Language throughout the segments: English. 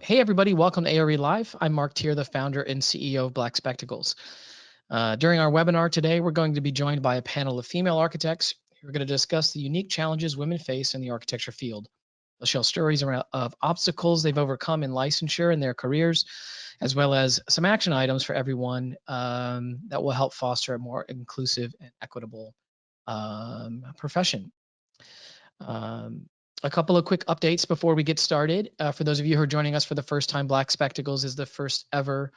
Hey everybody, welcome to ARE Live. I'm Mark Tier, the founder and CEO of Black Spectacles. During our webinar today, we're going to be joined by a panel of female architects who are going to discuss the unique challenges women face in the architecture field. They'll share stories of obstacles they've overcome in licensure in their careers, as well as some action items for everyone that will help foster a more inclusive and equitable profession. A couple of quick updates before we get started. For those of you who are joining us for the first time, Black Spectacles is the first ever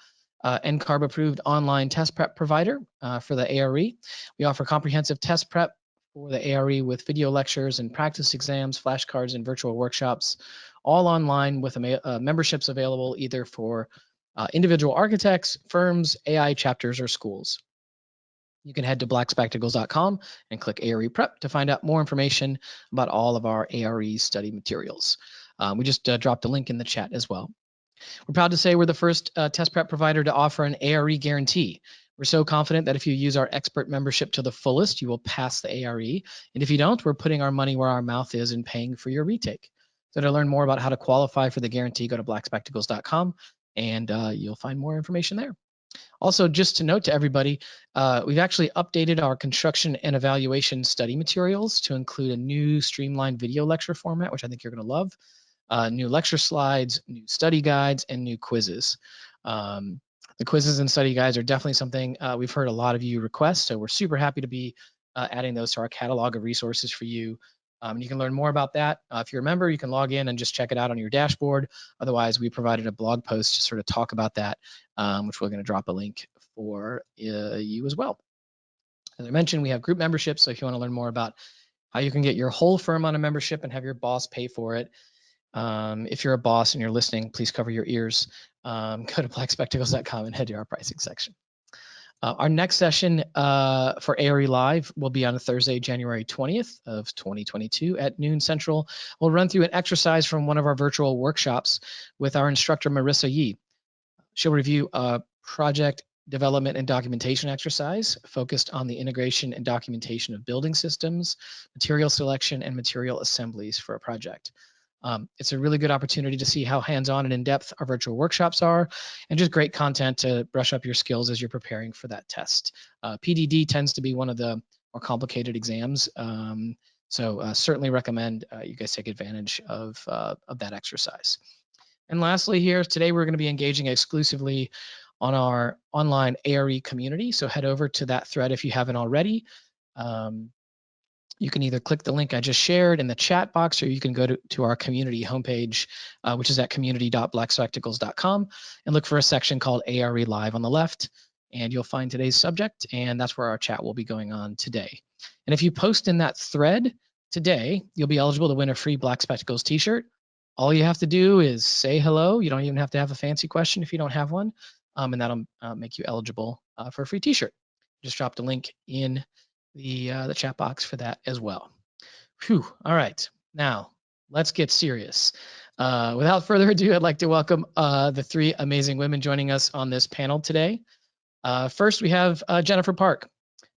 NCARB approved online test prep provider for the ARE. We offer comprehensive test prep for the ARE with video lectures and practice exams, flashcards, and virtual workshops, all online with memberships available either for individual architects, firms, AI chapters, or schools. You can head to blackspectacles.com and click ARE Prep to find out more information about all of our ARE study materials. We just dropped a link in the chat as well. We're proud to say we're the first test prep provider to offer an ARE guarantee. We're so confident that if you use our expert membership to the fullest, you will pass the ARE. And if you don't, we're putting our money where our mouth is and paying for your retake. So to learn more about how to qualify for the guarantee, go to blackspectacles.com and you'll find more information there. Also, just to note to everybody, we've actually updated our construction and evaluation study materials to include a new streamlined video lecture format, which I think you're going to love, new lecture slides, new study guides, and new quizzes. The quizzes and study guides are definitely something we've heard a lot of you request, so we're super happy to be adding those to our catalog of resources for you. You can learn more about that. If you're a member, you can log in and just check it out on your dashboard. Otherwise, we provided a blog post to sort of talk about that, which we're going to drop a link for you as well. As I mentioned, we have group memberships. So if you want to learn more about how you can get your whole firm on a membership and have your boss pay for it, if you're a boss and you're listening, please cover your ears. Go to blackspectacles.com and head to our pricing section. Our next session for ARE Live will be on Thursday, January 20th of 2022 at noon Central. We'll run through an exercise from one of our virtual workshops with our instructor, Marissa Yee. She'll review a project development and documentation exercise focused on the integration and documentation of building systems, material selection, and material assemblies for a project. It's a really good opportunity to see how hands-on and in-depth our virtual workshops are, and just great content to brush up your skills as you're preparing for that test. PDD tends to be one of the more complicated exams, so certainly recommend you guys take advantage of that exercise. And lastly here, today we're going to be engaging exclusively on our online ARE community, so head over to that thread if you haven't already. You can either click the link I just shared in the chat box, or you can go to our community homepage, which is at community.blackspectacles.com, and look for a section called ARE Live on the left, and you'll find today's subject, and that's where our chat will be going on today. And if you post in that thread today, you'll be eligible to win a free Black Spectacles t-shirt. All you have to do is say hello. You don't even have to have a fancy question if you don't have one, and that'll make you eligible for a free t-shirt. Just dropped a link in the chat box for that as well. Whew. All right, now let's get serious. Without further ado, I'd like to welcome the three amazing women joining us on this panel today. First, we have Jennifer Park.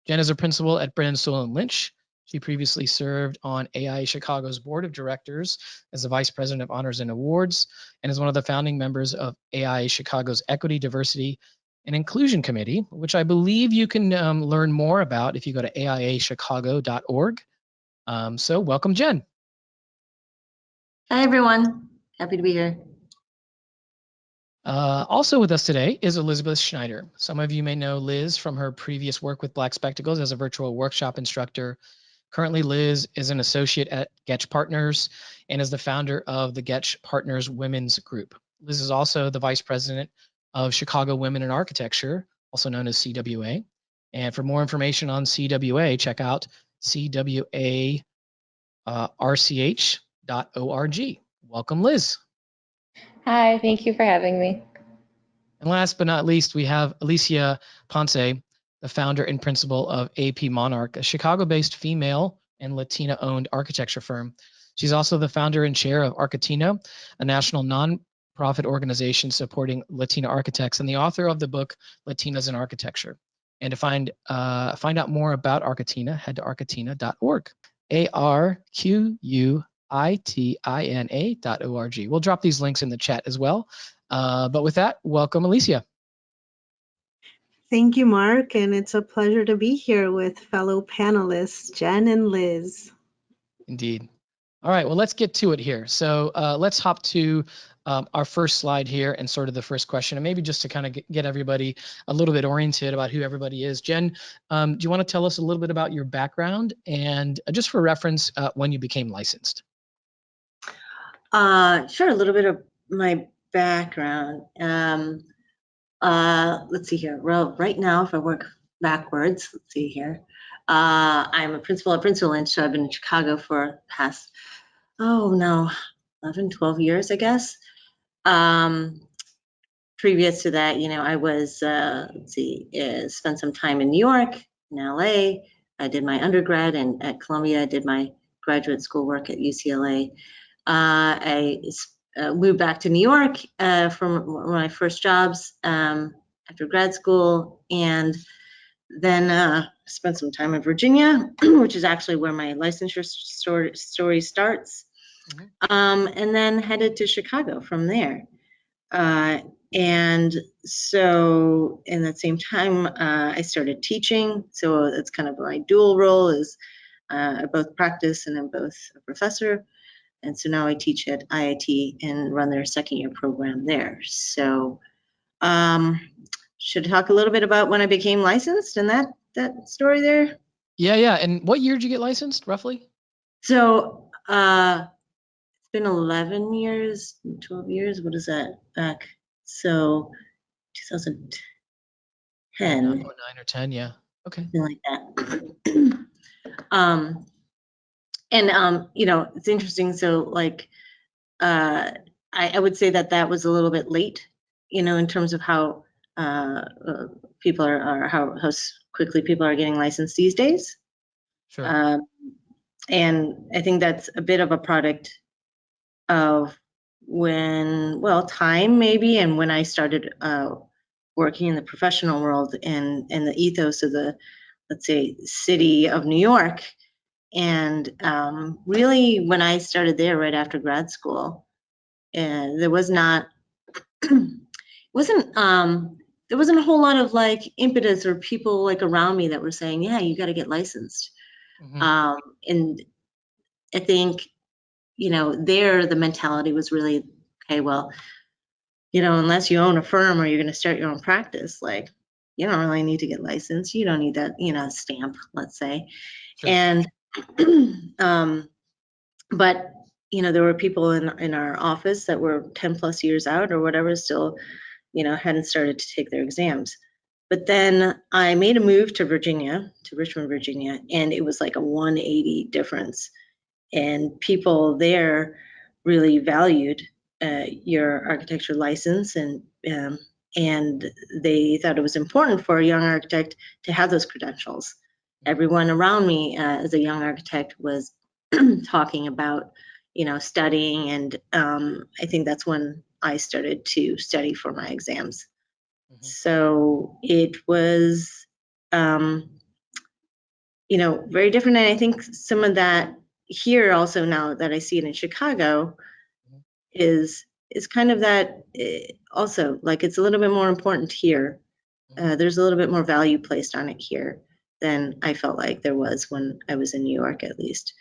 Jen is a principal at Brennan, Sewell & Lynch. She previously served on AIA Chicago's board of directors as the vice president of honors and awards, and is one of the founding members of AIA Chicago's Equity, Diversity, and Inclusion Committee, which I believe you can learn more about if you go to aiachicago.org. So welcome, Jen. Hi, everyone. Happy to be here. Also with us today is Elizabeth Schneider. Some of you may know Liz from her previous work with Black Spectacles as a virtual workshop instructor. Currently, Liz is an associate at Getch Partners and is the founder of the Getch Partners Women's Group. Liz is also the vice president of Chicago Women in Architecture, also known as CWA. And for more information on CWA, check out cwarch.org. Welcome, Liz. Hi, thank you for having me. And last but not least, we have Alicia Ponce, the founder and principal of AP Monarch, a Chicago-based female and Latina-owned architecture firm. She's also the founder and chair of Architina, a national non-profit organization supporting Latina architects, and the author of the book Latinas in Architecture. And to find out more about Architina, head to architina.org. ARQUITA.org. itina.org. We'll drop these links in the chat as well. But with that, welcome, Alicia. Thank you, Mark, and it's a pleasure to be here with fellow panelists, Jen and Liz. Indeed. All right, well, let's get to it here. So let's hop to our first slide here and sort of the first question, and maybe just to kind of get everybody a little bit oriented about who everybody is. Jen, do you want to tell us a little bit about your background and just for reference, when you became licensed? Sure, a little bit of my background. Let's see here. Well, right now, if I work backwards, let's see here. I'm a principal at Prince William Lynch, so I've been in Chicago for the past, 11, 12 years, I guess. Previous to that, I was, spent some time in New York, in LA. I did my undergrad, and at Columbia, I did my graduate school work at UCLA. I moved back to New York from one of my first jobs after grad school, and then spent some time in Virginia, which is actually where my licensure story starts, and then headed to Chicago from there. And so in that same time, I started teaching. So it's kind of my dual role is I both practice and I'm both a professor. And so now I teach at IIT and run their second year program there. So should I talk a little bit about when I became licensed and that story there? Yeah. And what year did you get licensed, roughly? So it's been 11 years, 12 years. What is that back? So 2010. 9 or 10, yeah. Okay. Something like that. It's interesting. So like, I would say that was a little bit late, in terms of how people are how quickly people are getting licensed these days. Sure. And I think that's a bit of a product of time maybe, and when I started working in the professional world and the ethos of the, let's say, city of New York. And really, when I started there right after grad school, there was not, wasn't there wasn't a whole lot of like impetus or people like around me that were saying, yeah, you got to get licensed. And I think, there the mentality was really, okay, well, unless you own a firm or you're going to start your own practice, like, you don't really need to get licensed. You don't need that, stamp, let's say. Sure. And, but, there were people in our office that were 10 plus years out or whatever, still, hadn't started to take their exams. But then I made a move to Virginia, to Richmond, Virginia, and it was like a 180 difference. And people there really valued your architecture license, and they thought it was important for a young architect to have those credentials. Everyone around me as a young architect was talking about, studying, and I think that's when I started to study for my exams. So it was, very different. And I think some of that here also, now that I see it in Chicago, is kind of that also, like, it's a little bit more important here. There's a little bit more value placed on it here than I felt like there was when I was in New York, at least.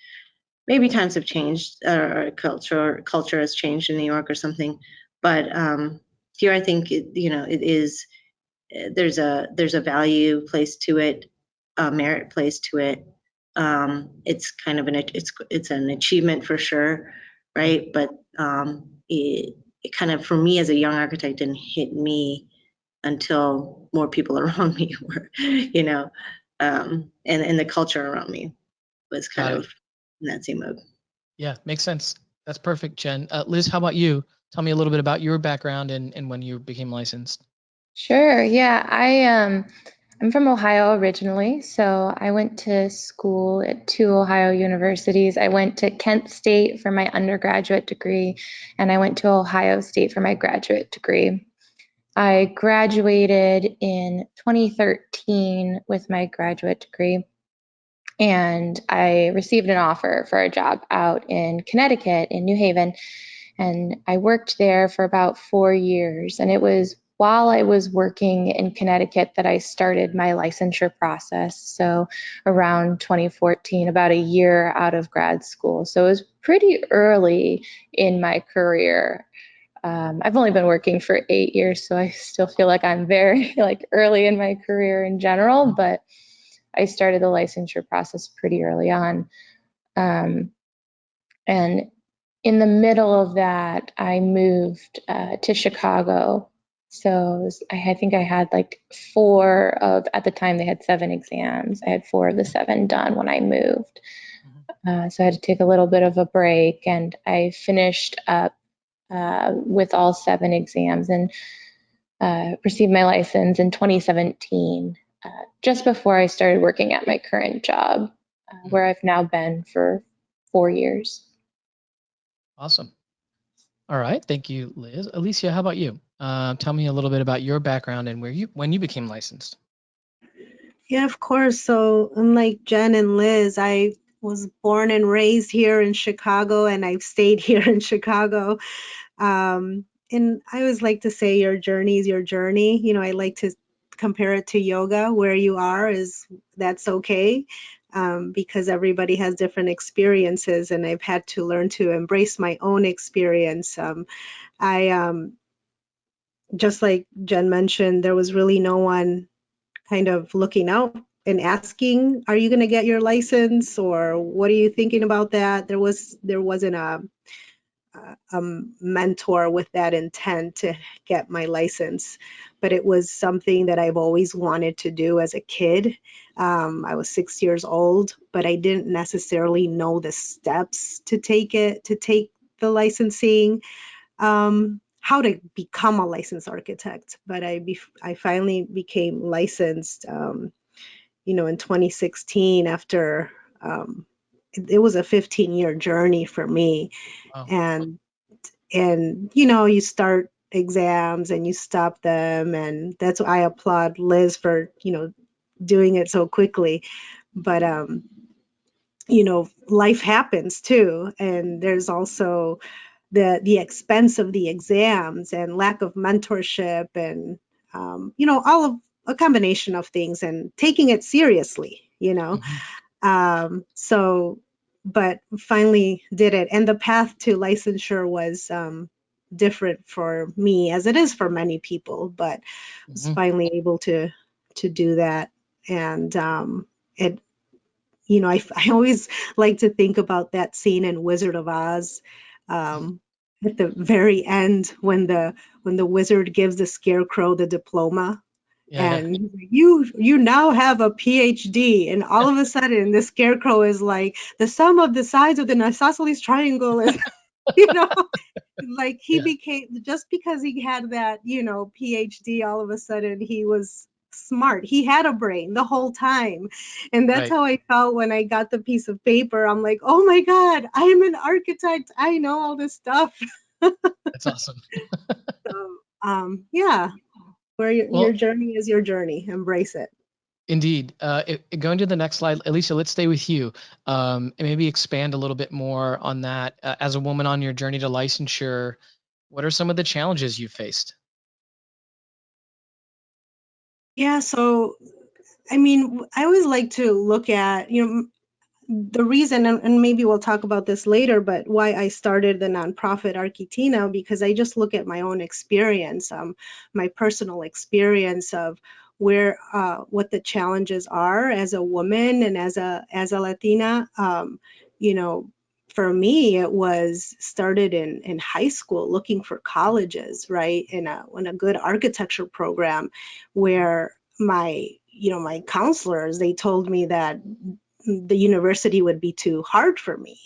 Maybe times have changed, or culture has changed in New York or something, but here I think it is, there's a value placed to it, a merit placed to it. It's kind of it's an achievement for sure, right? But it kind of, for me as a young architect, didn't hit me until more people around me were, and the culture around me was kind of in that same mode. Yeah, makes sense. That's perfect, Jen. Liz, how about you? Tell me a little bit about your background and when you became licensed. Sure. Yeah, I'm from Ohio originally, so I went to school at 2 Ohio universities. I went to Kent State for my undergraduate degree, and I went to Ohio State for my graduate degree. I graduated in 2013 with my graduate degree. and I received an offer for a job out in Connecticut, in New Haven. And I worked there for about 4 years. And it was while I was working in Connecticut that I started my licensure process. So around 2014, about a year out of grad school. So it was pretty early in my career. I've only been working for 8 years, so I still feel like I'm very like early in my career in general, but I started the licensure process pretty early on. And in the middle of that, I moved to Chicago. So I think I had like at the time they had 7 exams. I had 4 of the 7 done when I moved. So I had to take a little bit of a break, and I finished up with all 7 exams and received my license in 2017, just before I started working at my current job, where I've now been for 4 years. Awesome. All right. Thank you, Liz. Alicia, how about you? Tell me a little bit about your background and when you became licensed. Yeah, of course. So unlike Jen and Liz, I was born and raised here in Chicago, and I've stayed here in Chicago. And I always like to say your journey is your journey. You know, I like to compare it to yoga. Where you are that's okay, because everybody has different experiences, and I've had to learn to embrace my own experience. Just like Jen mentioned, there was really no one kind of looking out and asking, are you going to get your license, or what are you thinking about that? There wasn't a mentor with that intent to get my license, but it was something that I've always wanted to do as a kid. I was 6 years old, but I didn't necessarily know the steps to take the licensing, how to become a licensed architect. But I finally became licensed, in 2016 after, it was a 15-year journey for me. Wow. And you start exams and you stop them, and that's why I applaud Liz for doing it so quickly. But life happens too, and there's also the expense of the exams and lack of mentorship, and all of a combination of things, and taking it seriously. So, but finally did it. And the path to licensure was different for me, as it is for many people, but was finally able to do that. And I always like to think about that scene in Wizard of Oz, at the very end when the wizard gives the scarecrow the diploma. Yeah. And you now have a PhD, and all of a sudden the scarecrow is like, the sum of the sides of the isosceles triangle is, like he became, just because he had that PhD, all of a sudden he was smart. He had a brain the whole time, and that's Right. how I felt when I got the piece of paper. I'm like, oh my God, I am an architect. I know all this stuff. That's awesome. So yeah. Where your journey is your journey. Embrace it. Indeed. Going to the next slide, Alicia, let's stay with you, and maybe expand a little bit more on that. As a woman on your journey to licensure, what are some of the challenges you faced? Yeah, so I mean, I always like to look at, the reason, and maybe we'll talk about this later, but why I started the nonprofit Architina, because I just look at my own experience, my personal experience of what the challenges are as a woman and as a Latina. For me, it was started in high school, looking for colleges, right, in a good architecture program, where my counselors, they told me that the university would be too hard for me,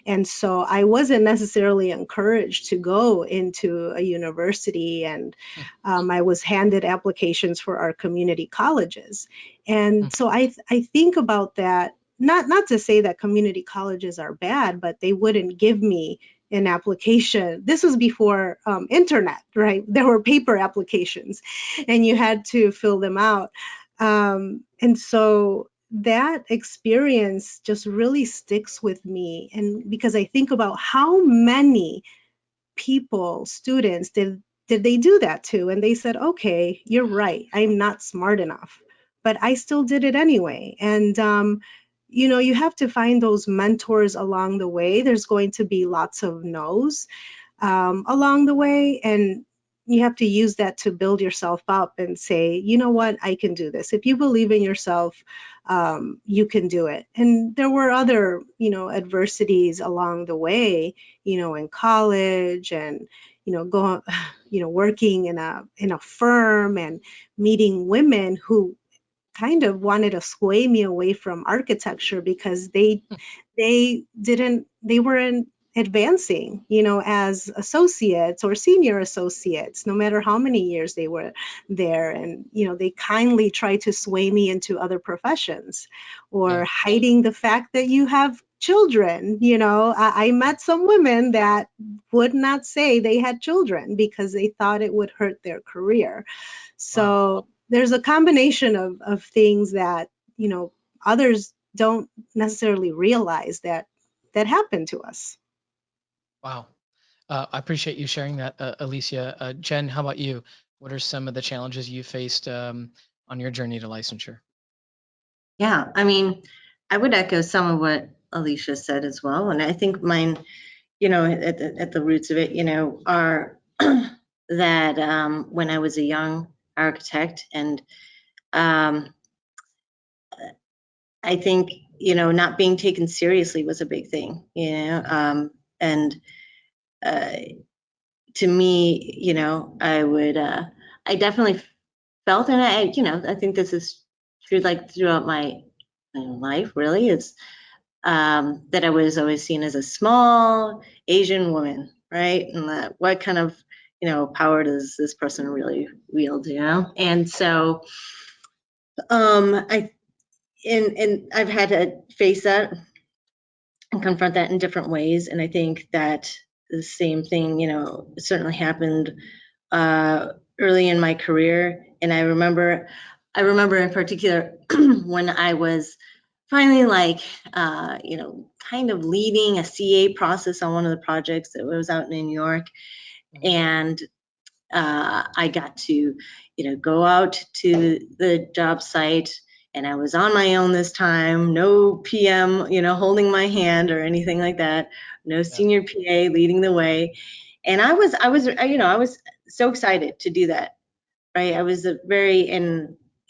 and so I wasn't necessarily encouraged to go into a university, and I was handed applications for our community colleges. And so I think about that, not to say that community colleges are bad, but they wouldn't give me an application. This was before internet, right? There were paper applications, and you had to fill them out. And so that experience just really sticks with me. And because I think about how many people, students, did they do that to? And they said, okay, you're right, I'm not smart enough, but I still did it anyway. And you have to find those mentors along the way. There's going to be lots of no's along the way, and you have to use that to build yourself up and say, you know what, I can do this. If you believe in yourself, you can do it. And there were other, adversities along the way, in college, and working in a firm and meeting women who kind of wanted to sway me away from architecture because they weren't advancing, as associates or senior associates, no matter how many years they were there. And, they kindly tried to sway me into other professions, or hiding the fact that you have children. I met some women that would not say they had children because they thought it would hurt their career. So there's a combination of things that, others don't necessarily realize that happened to us. Wow. I appreciate you sharing that, Alicia. Jen, how about you? What are some of the challenges you faced on your journey to licensure? Yeah, I mean, I would echo some of what Alicia said as well. And I think mine, at the roots of it, are that when I was a young architect, and I think, not being taken seriously was a big thing, and to me, I definitely felt, and I think this is true, like throughout my life, really, is that I was always seen as a small Asian woman, right? And that what kind of, power does this person really wield, And so, and I've had to face that and confront that in different ways. And I think that the same thing, certainly happened early in my career. And I remember in particular when I was finally kind of leading a CA process on one of the projects that was out in New York. And I got to, go out to the job site, and I was on my own this time, no PM, holding my hand or anything like that, no senior PA leading the way. And I was so excited to do that, right? I was I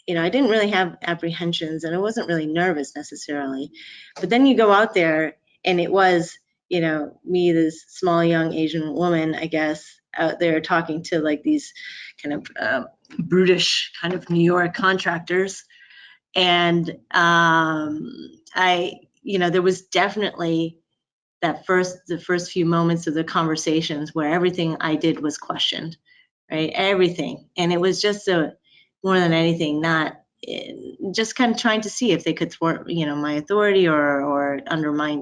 didn't really have apprehensions, and I wasn't really nervous necessarily. But then you go out there, and it was, me, this small young Asian woman, I guess, out there talking to like these kind of brutish kind of New York contractors. And there was definitely the first few moments of the conversations where everything I did was questioned, right? Everything. And it was just more than anything, not just kind of trying to see if they could thwart, my authority or undermine,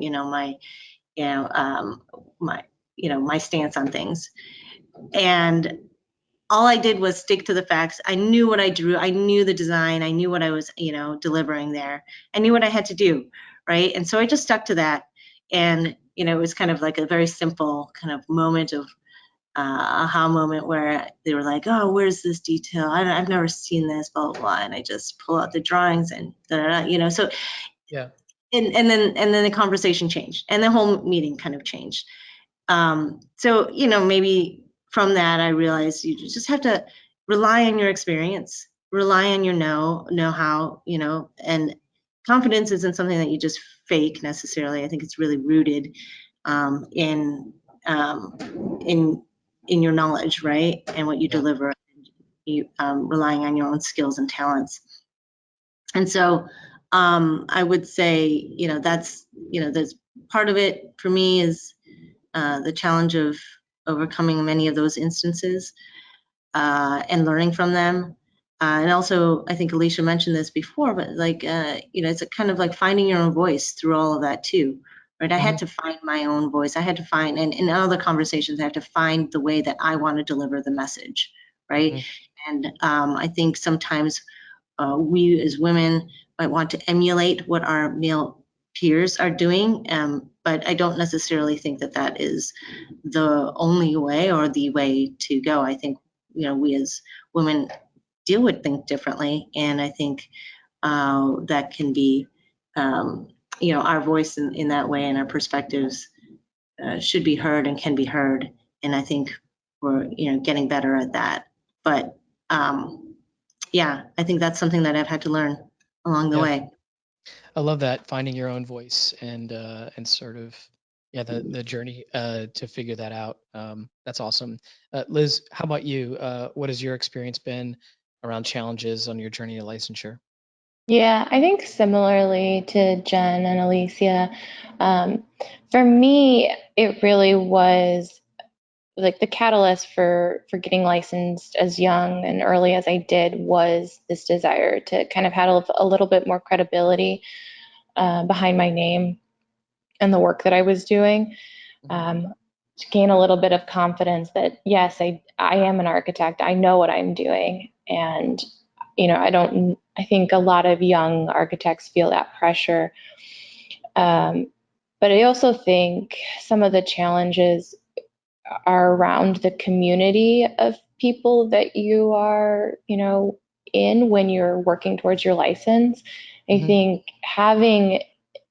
my stance on things. And all I did was stick to the facts. I knew what I drew. I knew the design. I knew what I was, delivering there. I knew what I had to do, right? And so I just stuck to that. And, it was kind of like a very simple kind of moment of aha moment where they were like, oh, where's this detail? I've never seen this, blah, blah, blah. And I just pull out the drawings and so yeah. And then the conversation changed, and the whole meeting kind of changed. So, maybe from that, I realized you just have to rely on your experience, rely on your know-how, and confidence isn't something that you just fake necessarily. I think it's really rooted in your knowledge, right? And what you deliver, you relying on your own skills and talents. And so I would say, that's part of it for me is the challenge of overcoming many of those instances and learning from them. And also, I think Alicia mentioned this before, but it's a kind of like finding your own voice through all of that too, right? I had to find my own voice. I had to find, and in other conversations, I have to find the way that I want to deliver the message, right? And I think sometimes we as women, might want to emulate what our male peers are doing, but I don't necessarily think that that is the only way or the way to go. I think, we as women deal with things differently, and I think that can be, our voice in that way, and our perspectives should be heard and can be heard. And I think we're, getting better at that. But yeah, I think that's something that I've had to learn along the Yeah. way. I love that, finding your own voice and sort of, yeah, the journey to figure that out. That's awesome. Liz, how about you? What has your experience been around challenges on your journey to licensure? Yeah, I think similarly to Jen and Alicia, for me, it really was like the catalyst for getting licensed as young and early as I did was this desire to kind of have a little bit more credibility behind my name and the work that I was doing. To gain a little bit of confidence that yes, I am an architect. I know what I'm doing, and I think a lot of young architects feel that pressure. But I also think some of the challenges are around the community of people that you are, in when you're working towards your license. I think having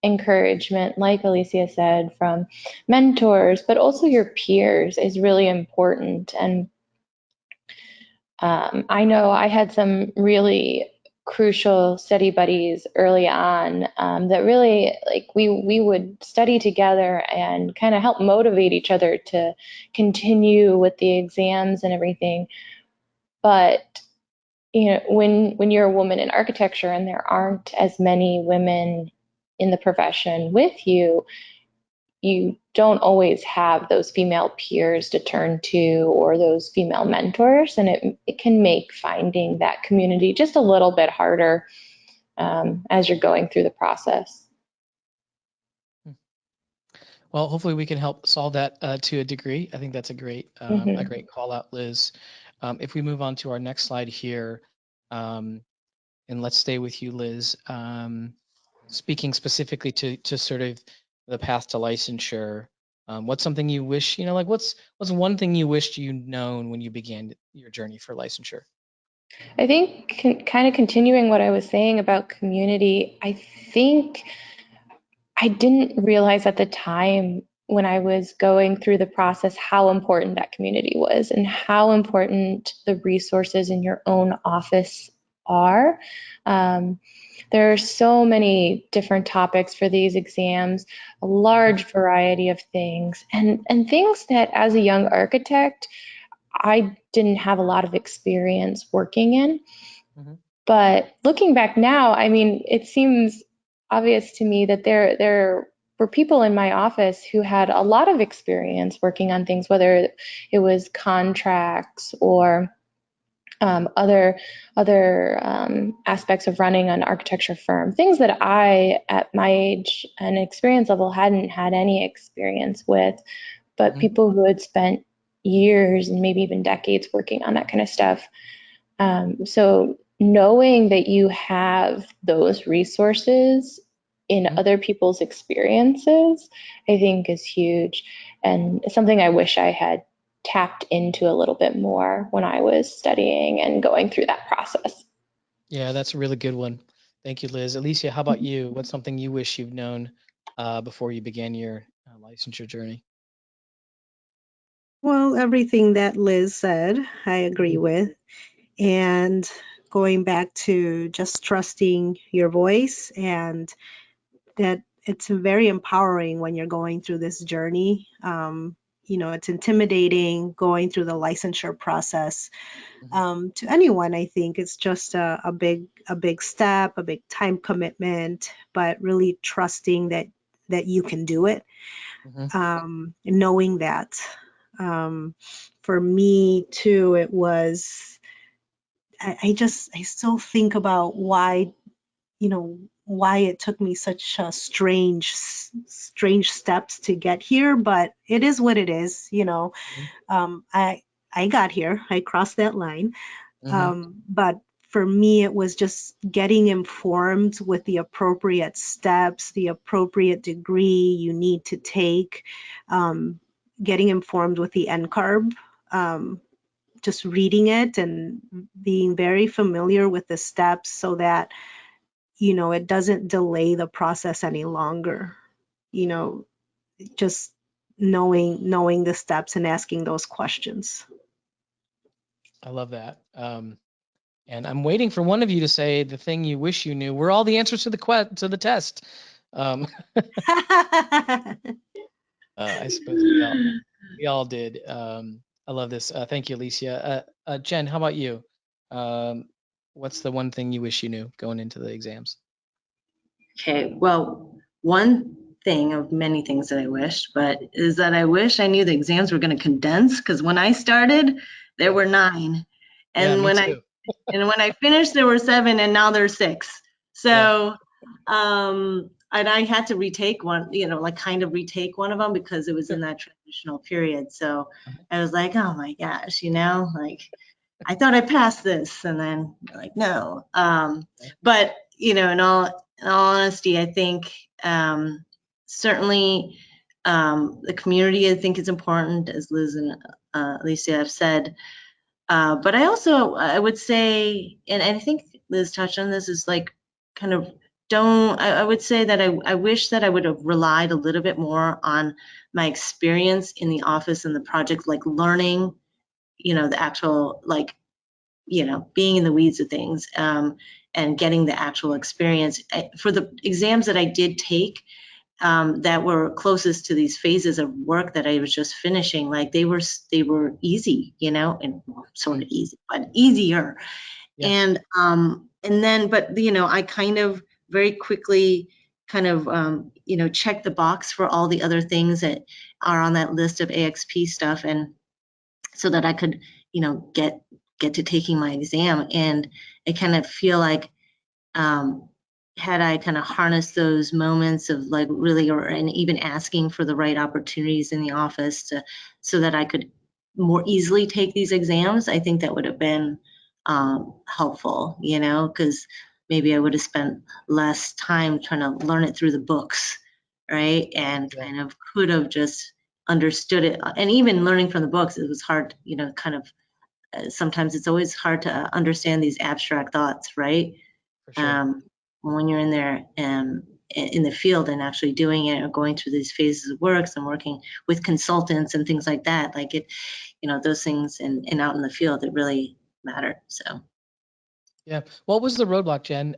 encouragement, like Alicia said, from mentors, but also your peers is really important. And I know I had some really crucial study buddies early on that really like we would study together and kind of help motivate each other to continue with the exams and everything. But when you're a woman in architecture and there aren't as many women in the profession with you, you don't always have those female peers to turn to or those female mentors, and it can make finding that community just a little bit harder as you're going through the process. Well, hopefully we can help solve that to a degree. I think that's a great call out, Liz. If we move on to our next slide here, and let's stay with you, Liz. Speaking specifically to sort of the path to licensure, what's something you wish, what's one thing you wished you'd known when you began your journey for licensure? I think kind of continuing what I was saying about community, I think I didn't realize at the time when I was going through the process how important that community was and how important the resources in your own office are. There are so many different topics for these exams, a large variety of things, and things that as a young architect, I didn't have a lot of experience working in. But looking back now, I mean, it seems obvious to me that there were people in my office who had a lot of experience working on things, whether it was contracts or other aspects of running an architecture firm, things that I, at my age and experience level, hadn't had any experience with, but people who had spent years and maybe even decades working on that kind of stuff. So knowing that you have those resources in other people's experiences, I think is huge, and something I wish I had tapped into a little bit more when I was studying and going through that process. Yeah, that's a really good one. Thank you, Liz. Alicia, how about you? What's something you wish you've known before you began your licensure journey? Well, everything that Liz said, I agree with. And going back to just trusting your voice, and that it's very empowering when you're going through this journey. It's intimidating going through the licensure process. To anyone, I think it's just a big step, a big time commitment, but really trusting that you can do it. Knowing that. For me too, it was, I still think about why it took me such strange steps to get here, but it is what it is. I got here, I crossed that line. But for me, it was just getting informed with the appropriate steps, the appropriate degree you need to take, getting informed with the NCARB, just reading it and being very familiar with the steps so that, you know, it doesn't delay the process any longer. You know, just knowing the steps and asking those questions. I love that. And I'm waiting for one of you to say the thing you wish you knew. Were all the answers to the test? I suppose we all did. I love this. Thank you, Alicia. Jen, how about you? What's the one thing you wish you knew going into the exams? Okay, well, one thing of many things that I wished, but is that I wish I knew the exams were going to condense, because when I started, there were 9. And Yeah, me too. when I finished, there were 7, and now there's 6. So, and I had to retake one, you know, like kind of retake one of them because it was in that transitional period. So I was like, oh my gosh, you know, like I thought I passed this, and then like, no. But, you know, in all honesty, I think certainly the community, I think, is important, as Liz and Alicia have said. But I would say, and I think Liz touched on this, is like kind of I would say that I wish that I would have relied a little bit more on my experience in the office and the project, like learning, you know, the actual, like, you know, being in the weeds of things, and getting the actual experience. For the exams that I did take, that were closest to these phases of work that I was just finishing, like they were easy, you know, and sort of easy, but easier. Yeah. And then, but you know, I kind of very quickly kind of you know, check the box for all the other things that are on that list of AXP stuff, and so that I could, you know, get to taking my exam. And I kind of feel like had I kind of harnessed those moments of like really, and even asking for the right opportunities in the office so that I could more easily take these exams, I think that would have been helpful, you know, because maybe I would have spent less time trying to learn it through the books, right? And kind of could have just understood it. And even learning from the books, it was hard, you know, kind of sometimes it's always hard to understand these abstract thoughts, right? For sure. When you're in there in the field and actually doing it or going through these phases of works and working with consultants and things like that, like it, you know, those things and out in the field, it really mattered. So. Yeah. What was the roadblock, Jen?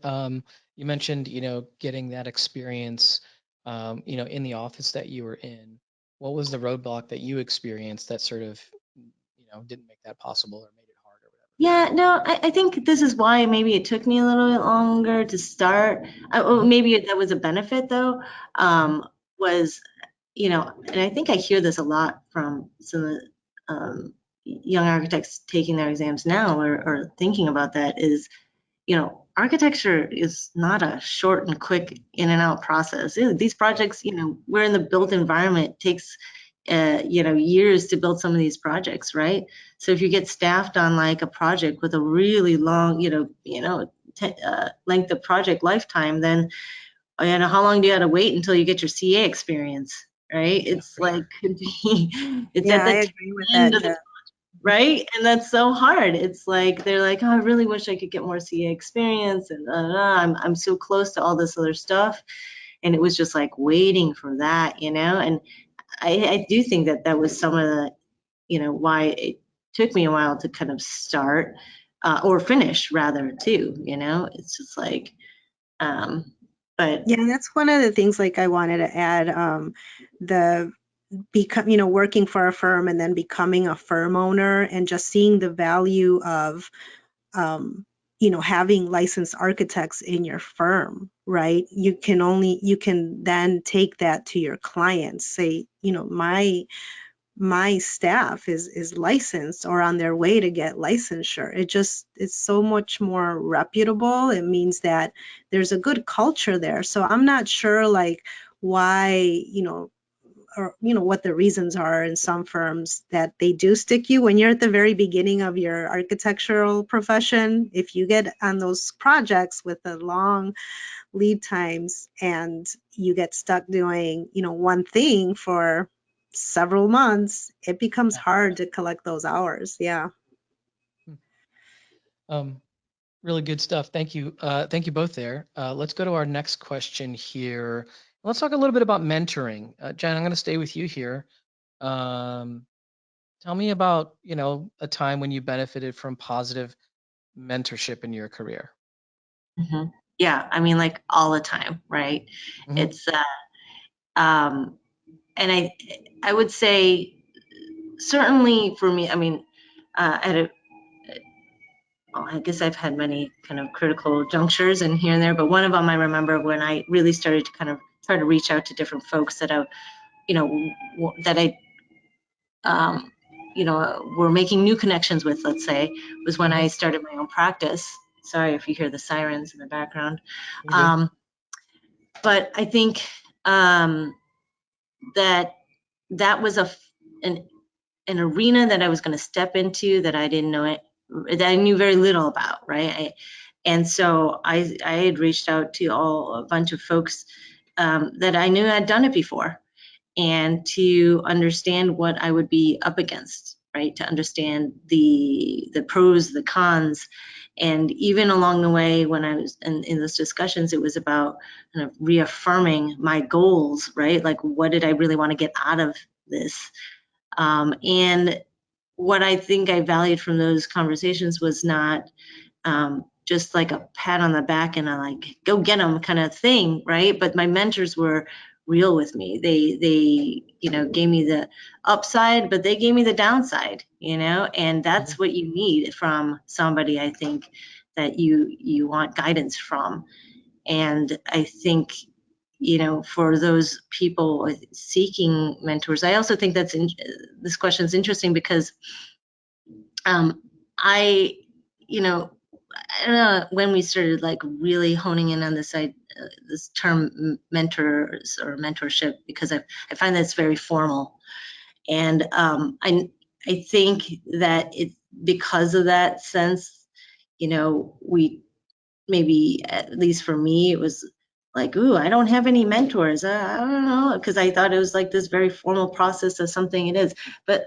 You mentioned, you know, getting that experience, you know, in the office that you were in. What was the roadblock that you experienced that sort of, you know, didn't make that possible or made it hard or whatever? Yeah, no, I think this is why maybe it took me a little bit longer to start. Maybe that was a benefit though, was, you know, and I think I hear this a lot from some of the young architects taking their exams now or thinking about that is, you know, architecture is not a short and quick in and out process. These projects, you know, we're in the built environment, it takes, you know, years to build some of these projects, right? So if you get staffed on like a project with a really long, length of project lifetime, then, you know, how long do you have to wait until you get your CA experience, right? It's like, it's at the I agree with end that, of the right? And that's so hard. It's like, they're like, oh, I really wish I could get more CA experience, and I'm so close to all this other stuff. And it was just like waiting for that, you know? And I do think that was some of the, you know, why it took me a while to kind of start or finish rather too, you know? It's just like, but. Yeah, that's one of the things like I wanted to add, you know, working for a firm and then becoming a firm owner and just seeing the value of, you know, having licensed architects in your firm, right? You can then take that to your clients, say, you know, my staff is licensed or on their way to get licensure. It's so much more reputable. It means that there's a good culture there. So I'm not sure like why, you know, or what the reasons are in some firms that they do stick you when you're at the very beginning of your architectural profession. If you get on those projects with the long lead times and you get stuck doing, one thing for several months, it becomes hard to collect those hours. Yeah. Really good stuff. Thank you. Thank you both there. Let's go to our next question here. Let's talk a little bit about mentoring. Jen, I'm going to stay with you here. Tell me about, a time when you benefited from positive mentorship in your career. Yeah, I mean, like all the time, right? It's and I would say certainly for me, I mean, I guess I've had many kind of critical junctures and here and there, but one of them I remember when I really started to kind of try to reach out to different folks that were making new connections with, let's say, was when I started my own practice. Sorry if you hear the sirens in the background. But I think that was an arena that I was going to step into that I didn't know that I knew very little about, right? And so I had reached out to a bunch of folks that I knew had done it before, and to understand what I would be up against, right? To understand the pros, the cons. And even along the way, when I was in those discussions, it was about kind of reaffirming my goals, right? Like, what did I really want to get out of this? And what I think I valued from those conversations was not just like a pat on the back and a like, go get them kind of thing, right? But my mentors were real with me. They gave me the upside, but they gave me the downside, and that's what you need from somebody, I think, that you want guidance from. And I think, for those people seeking mentors, I also think this question is interesting because I don't know when we started like really honing in on this term mentors or mentorship, because I find that it's very formal, and I think that it's because of that sense, we maybe, at least for me, it was like, ooh, I don't have any mentors. I don't know, because I thought it was like this very formal process of something. It is, but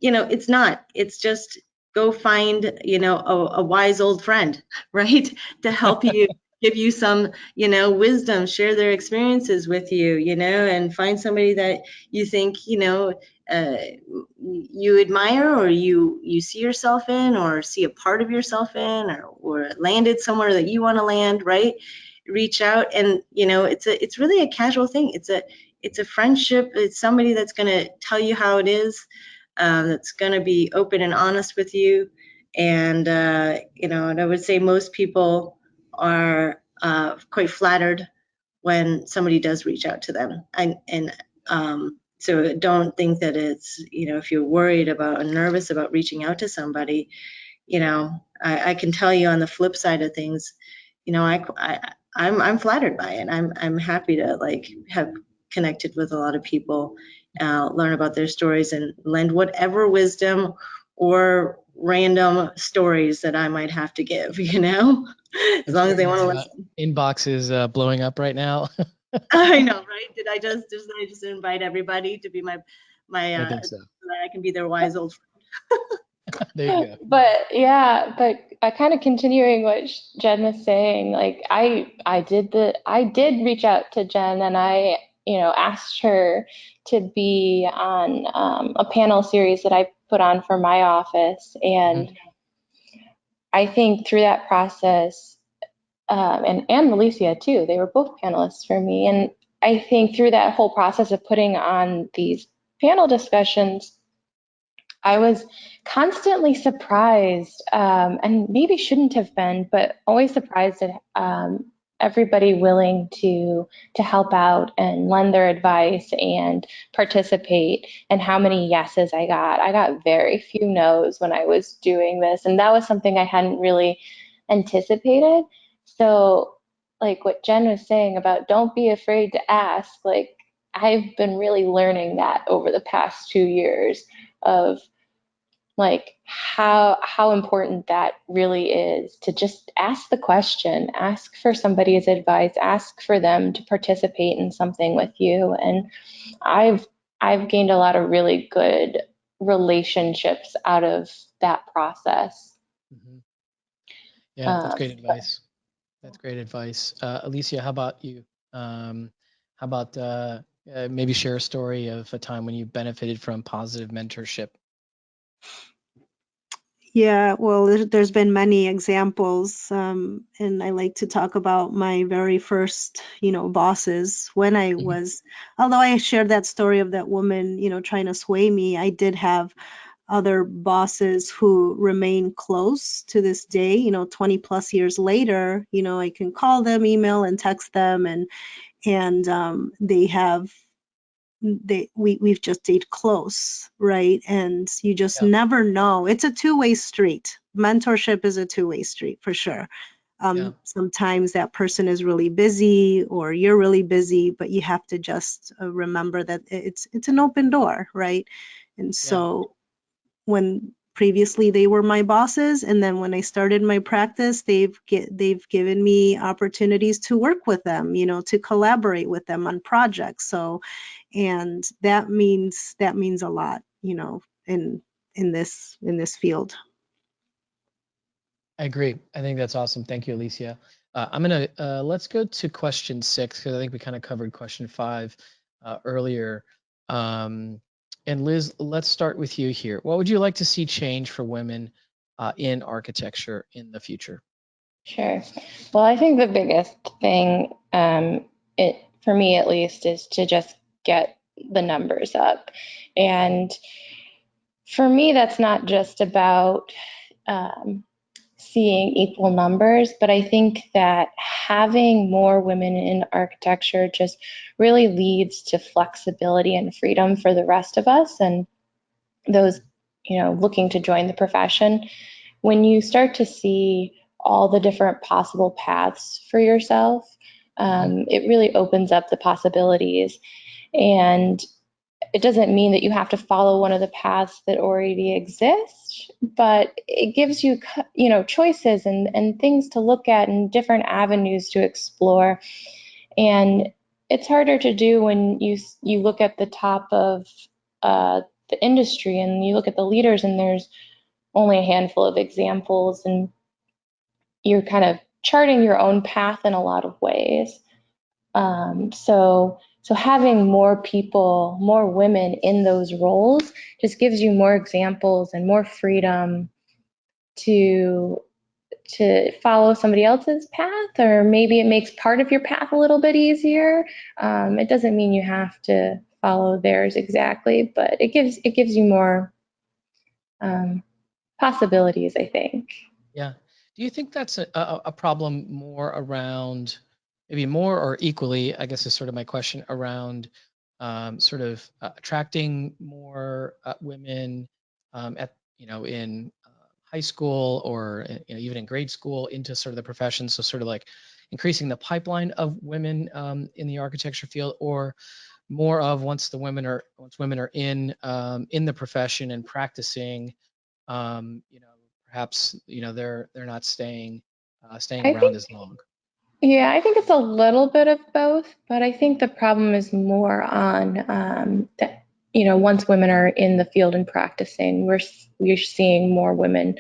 it's not. It's just go find a wise old friend, right, to help you, give you some wisdom, share their experiences with you, and find somebody that you think you admire, or you see yourself in, or see a part of yourself in, or landed somewhere that you want to land, right? Reach out, and it's really a casual thing. It's a friendship. It's somebody that's going to tell you how it is, that's going to be open and honest with you. And and I would say most people are quite flattered when somebody does reach out to them. So don't think that it's, if you're worried about or nervous about reaching out to somebody, I can tell you on the flip side of things, I'm flattered by it. I'm happy to have connected with a lot of people, learn about their stories, and lend whatever wisdom or random stories that I might have to give, as long as they want to listen. Inbox is blowing up right now. I know, right? Did I just invite everybody to be my I think so. so that I can be their wise old friend? There you go. But kind of continuing what Jen was saying, like I did reach out to Jen, and I asked her to be on a panel series that I put on for my office, and I think through that process, and Alicia too, they were both panelists for me, and I think through that whole process of putting on these panel discussions, I was constantly surprised, and maybe shouldn't have been, but always surprised at everybody willing to help out and lend their advice and participate, and how many yeses I got. I got very few no's when I was doing this, and that was something I hadn't really anticipated. So, like what Jen was saying about don't be afraid to ask, like I've been really learning that over the past 2 years of like how important that really is to just ask the question, ask for somebody's advice, ask for them to participate in something with you. And I've I've gained a lot of really good relationships out of that process. Hmm. Yeah, that's great Um, advice. That's great advice. Alicia, how about you? How about maybe share a story of a time when you benefited from positive mentorship? Yeah, well, there's been many examples, and I like to talk about my very first, bosses when I Hmm. was, although I shared that story of that woman, trying to sway me, I did have other bosses who remain close to this day, 20 plus years later, I can call them, email and text them, and they have we've just stayed close, right? And you just Yeah, never know. It's a two-way street. Mentorship is a two-way street for sure. yeah, Sometimes that person is really busy or you're really busy, but you have to just remember that it's an open door, right? And yeah. so when previously they were my bosses, and then when I started my practice, they've given me opportunities to work with them, to collaborate with them on projects. So, and that means a lot, in this field. I agree. I think that's awesome. Thank you, Alicia. Let's go to question 6 because I think we kind of covered question 5 earlier. Um, and Liz, let's start with you here. What would you like to see change for women in architecture in the future? Sure. Well, I think the biggest thing, it for me at least, is to just get the numbers up. And for me, that's not just about um, seeing equal numbers, but I think that having more women in architecture just really leads to flexibility and freedom for the rest of us and those, looking to join the profession. When you start to see all the different possible paths for yourself, Mhm. it really opens up the possibilities. And it doesn't mean that you have to follow one of the paths that already exist, but it gives you, choices and things to look at and different avenues to explore. And it's harder to do when you look at the top of the industry and you look at the leaders and there's only a handful of examples and you're kind of charting your own path in a lot of ways. So having more people, more women in those roles just gives you more examples and more freedom to follow somebody else's path, or maybe it makes part of your path a little bit easier. It doesn't mean you have to follow theirs exactly, but it gives you more possibilities, I think. Yeah. Do you think that's a problem more around, maybe more or equally, I guess is sort of my question, around sort of attracting more women at, in high school or, even in grade school into sort of the profession. So sort of like increasing the pipeline of women in the architecture field, or more of once women are in the profession and practicing, perhaps, they're not staying I around think as long. Yeah, I think it's a little bit of both, but I think the problem is more on that, once women are in the field and practicing, we're seeing more women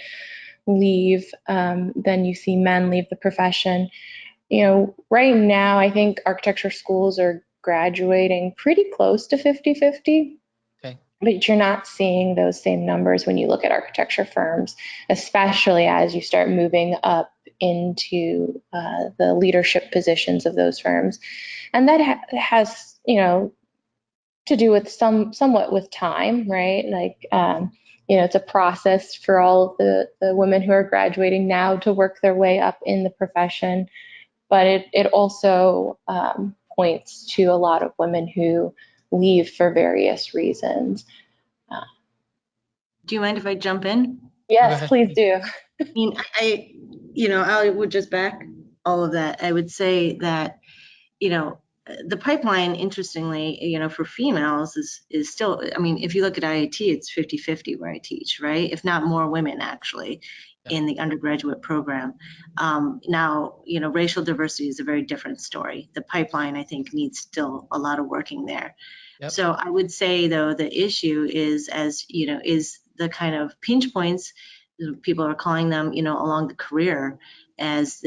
leave than you see men leave the profession. Right now, I think architecture schools are graduating pretty close to 50-50, Okay. but you're not seeing those same numbers when you look at architecture firms, especially as you start moving up into the leadership positions of those firms. And that has, to do with somewhat with time, right? Like, it's a process for all of the women who are graduating now to work their way up in the profession. But it also points to a lot of women who leave for various reasons. Do you mind if I jump in? Oh, go Yes, ahead, please please. do. I mean, I would just back all of that. I would say that, the pipeline, interestingly, for females is still, I mean, if you look at IIT, it's 50-50 where I teach, right? If not more women actually in the undergraduate program. Now, racial diversity is a very different story. The pipeline, I think, needs still a lot of working there. Yep. So I would say, though, the issue is, is the kind of pinch points, people are calling them, along the career as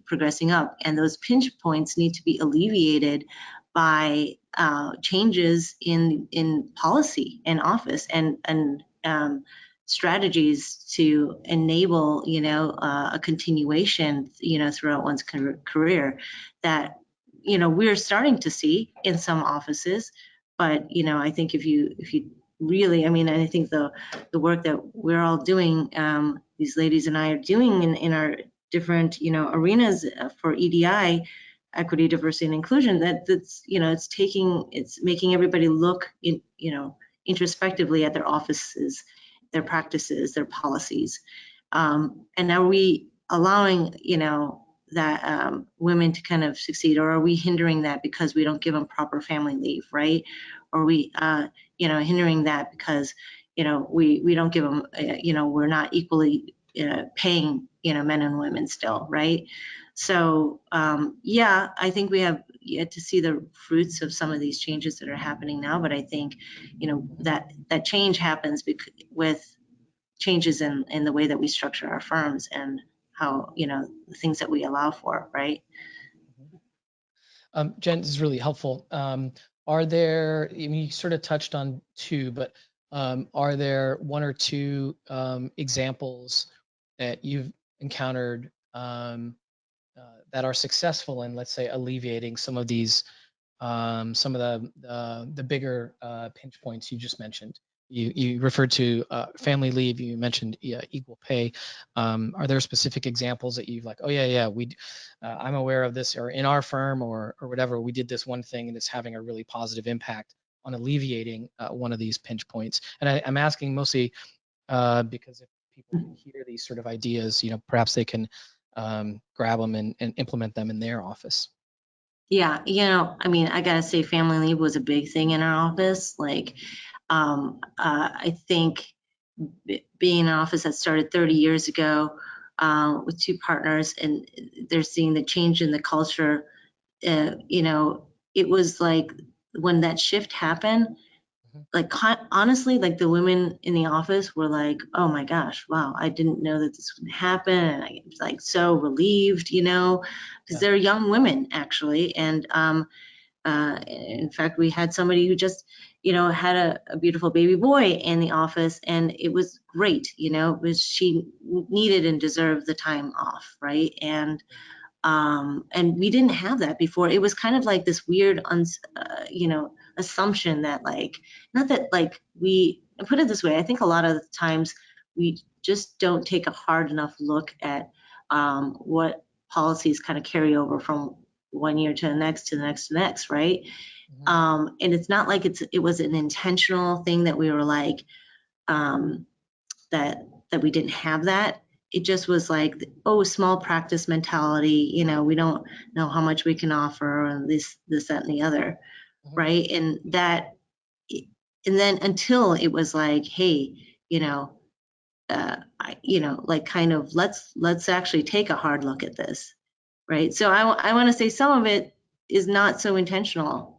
progressing up, and those pinch points need to be alleviated by changes in policy and office and strategies to enable a continuation throughout one's career that we're starting to see in some offices. But I think if you really, I mean, I think the work that we're all doing, these ladies and I are doing in our different arenas for EDI, equity, diversity, and inclusion, that's it's making everybody look introspectively at their offices, their practices, their policies, and are we allowing that women to kind of succeed, or are we hindering that because we don't give them proper family leave, right? Or are we hindering that because we don't give them we're not equally paying men and women still, right? So yeah, I think we have yet to see the fruits of some of these changes that are happening now, but I think that change happens with changes in the way that we structure our firms and how the things that we allow for, right? Jen, this is really helpful. Are there, I mean, you sort of touched on two, but are there one or two examples that you've encountered that are successful in, let's say, alleviating some of these, some of the bigger pinch points you just mentioned? You referred to family leave. You mentioned equal pay. Are there specific examples that you've like, oh yeah, I'm aware of this, or in our firm, or whatever, we did this one thing and it's having a really positive impact on alleviating one of these pinch points? And I'm asking mostly because if people can hear these sort of ideas, perhaps they can grab them and implement them in their office. Yeah, I mean, I gotta say, family leave was a big thing in our office. Like, I think being in an office that started 30 years ago with two partners, and they're seeing the change in the culture, it was like when that shift happened, like honestly, like the women in the office were like, oh my gosh, wow, I didn't know that this would happen. And I was like so relieved, because they're young women actually. And in fact, we had somebody who just, had a beautiful baby boy in the office, and it was great, because she needed and deserved the time off, right? And we didn't have that before. It was kind of like this weird, assumption that like, not that like put it this way, I think a lot of the times we just don't take a hard enough look at what policies kind of carry over from one year to the next, to the next, to the next, right? And it's not like it was an intentional thing that we were like, that we didn't have that. It just was like, oh, small practice mentality, we don't know how much we can offer, and this, that, and the other, right? And then until it was like, hey, like kind of let's actually take a hard look at this, right? So I want to say some of it is not so intentional.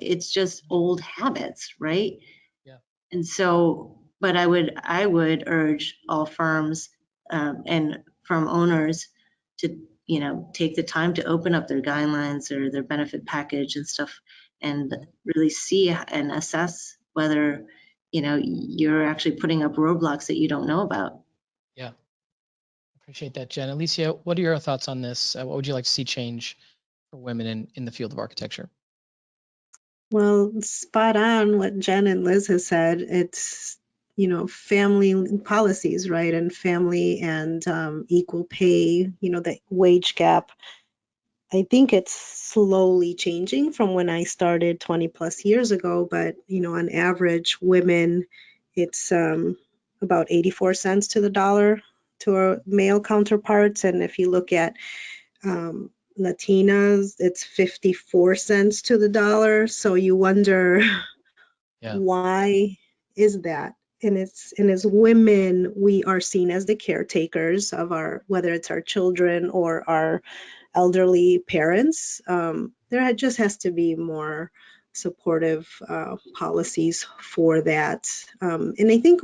It's just old habits, right? Yeah. And so, but I would urge all firms and firm owners to take the time to open up their guidelines or their benefit package and stuff, and really see and assess whether you're actually putting up roadblocks that you don't know about. Yeah, appreciate that, Jen. Alicia, what are your thoughts on this? What would you like to see change for women in the field of architecture? Well, spot on what Jen and Liz has said. It's family policies, right? And family and equal pay, the wage gap. I think it's slowly changing from when I started 20 plus years ago, but on average, women, it's about 84 cents to the dollar to our male counterparts. And if you look at Latinas, it's 54 cents to the dollar. So you wonder why is that? And as women, we are seen as the caretakers of our, whether it's our children or our elderly parents. There just has to be more supportive policies for that. And I think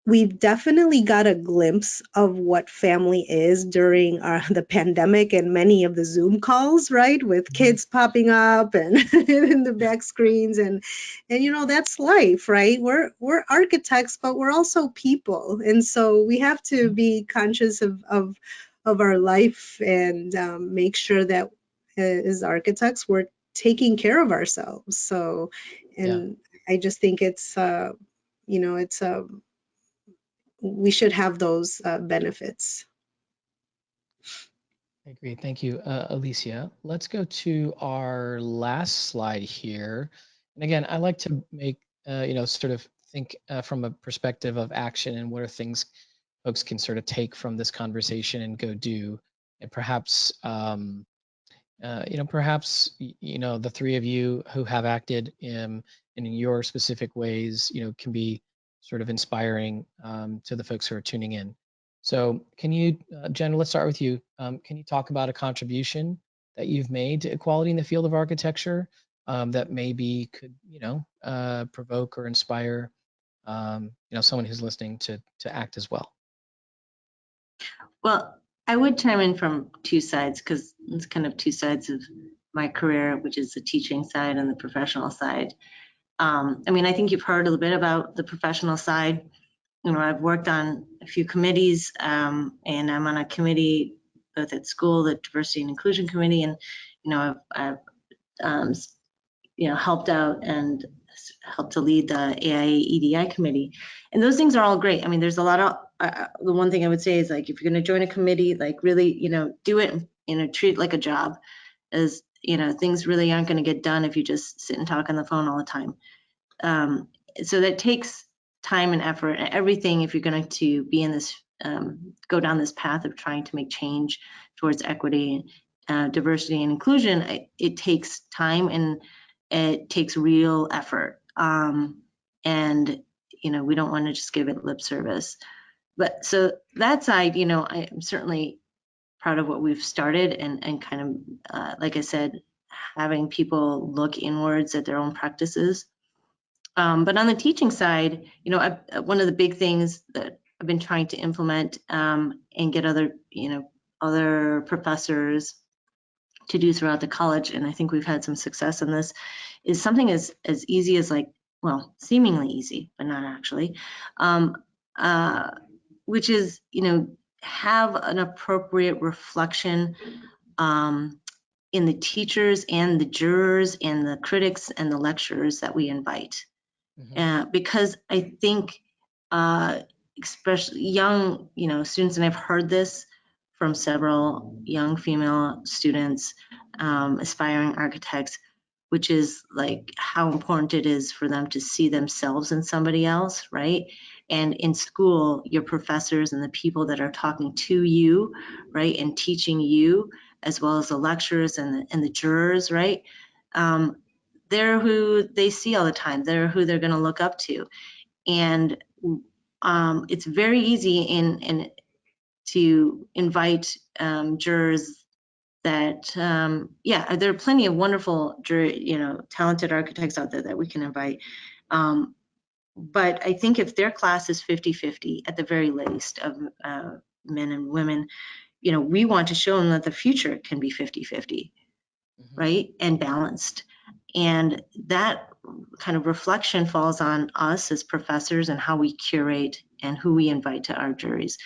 we've definitely got a glimpse of what family is during the pandemic and many of the Zoom calls, right? With kids popping up and in the back screens, and that's life, right? We're architects, but we're also people, and so we have to be conscious of our life and make sure that as architects we're taking care of ourselves. So, and I just think it's we should have those benefits. I agree. Thank you, Alicia. Let's go to our last slide here. And again, I like to make, sort of think from a perspective of action and what are things folks can sort of take from this conversation and go do. And perhaps, the three of you who have acted in your specific ways, can be sort of inspiring to the folks who are tuning in. So can you, Jen, let's start with you. Can you talk about a contribution that you've made to equality in the field of architecture that maybe could, provoke or inspire, someone who's listening to act as well? Well, I would chime in from two sides because it's kind of two sides of my career, which is the teaching side and the professional side. I think you've heard a little bit about the professional side. I've worked on a few committees, and I'm on a committee both at school, the Diversity and Inclusion Committee, and I've helped out and helped to lead the AIA EDI committee, and those things are all great. There's a lot of the one thing I would say is, like, if you're going to join a committee, like, really, do it, treat it like a job, as things really aren't going to get done if you just sit and talk on the phone all the time. So that takes time and effort and everything if you're going to be in this, go down this path of trying to make change towards equity, diversity, and inclusion. It takes time and it takes real effort. And we don't want to just give it lip service. But so that side, I'm certainly proud of what we've started and kind of, like I said, having people look inwards at their own practices. But on the teaching side, one of the big things that I've been trying to implement and get other professors to do throughout the college, and I think we've had some success in this, is something as easy as, like, well, seemingly easy, but not actually, which is, have an appropriate reflection in the teachers and the jurors and the critics and the lecturers that we invite. Because I think, especially young, students, and I've heard this from several young female students, aspiring architects, which is, like, how important it is for them to see themselves in somebody else, right? And in school, your professors and the people that are talking to you, right, and teaching you, as well as the lecturers and the jurors, right? They're who they see all the time. They're who they're going to look up to. And it's very easy to invite jurors that, there are plenty of wonderful, talented architects out there that we can invite. But I think if their class is 50-50 at the very least of men and women, we want to show them that the future can be 50-50, right? And balanced. And that kind of reflection falls on us as professors and how we curate and who we invite to our juries.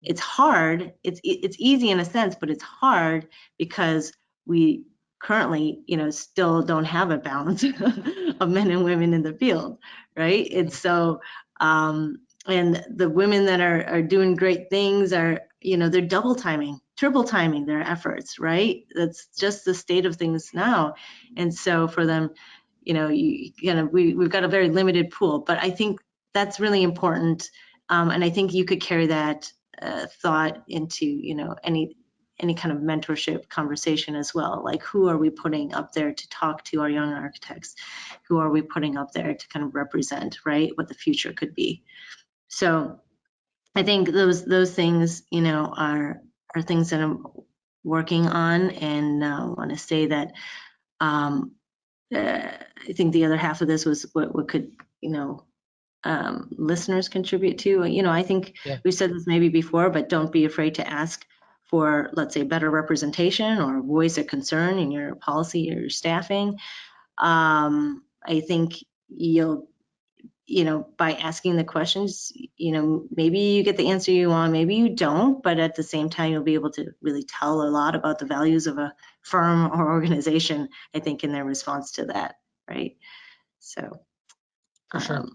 It's hard. It's easy in a sense, but it's hard because we currently, still don't have a balance of men and women in the field, right? And so, and the women that are doing great things are, they're double timing, triple timing their efforts, right? That's just the state of things now. And so for them, we've got a very limited pool, but I think that's really important. And I think you could carry that thought into, any kind of mentorship conversation as well. Like, who are we putting up there to talk to our young architects? Who are we putting up there to kind of represent, right, what the future could be? So I think those things, you know, are things that I'm working on, and want to say that I think the other half of this was what could, you know, listeners contribute to. You know, I think we've said this maybe before, but don't be afraid to ask for, let's say, better representation or voice a concern in your policy or your staffing. I think you'll, you know, by asking the questions, you know, maybe you get the answer you want, maybe you don't, but at the same time, you'll be able to really tell a lot about the values of a firm or organization, I think, in their response to that, right? So. For sure.